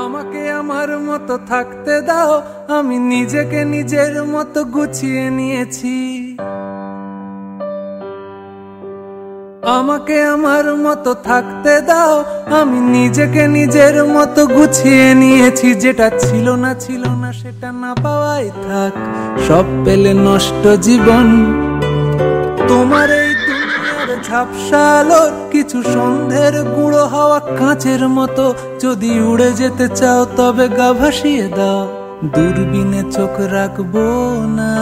আমাকে আমার মতো থাকতে দাও, আমি নিজেকে নিজের মতো গুছিয়ে নিয়েছি। আমাকে আমার মতো থাকতে দাও, আমি নিজেকে নিজের মতো গুছিয়ে নিয়েছি। যেটা ছিল না সেটা না পাওয়াই থাক, সব পেলে নষ্ট জীবন। তোমার এই দুনিয়ার ঝাপসা আলোর কিছু সন্ধ্যের গুঁড়ো হাওয়া কাঁচের মতো, যদি উড়ে যেতে চাও তবে গা ভাসিয়ে দাও। দূরবীনে চোখ রাখবো না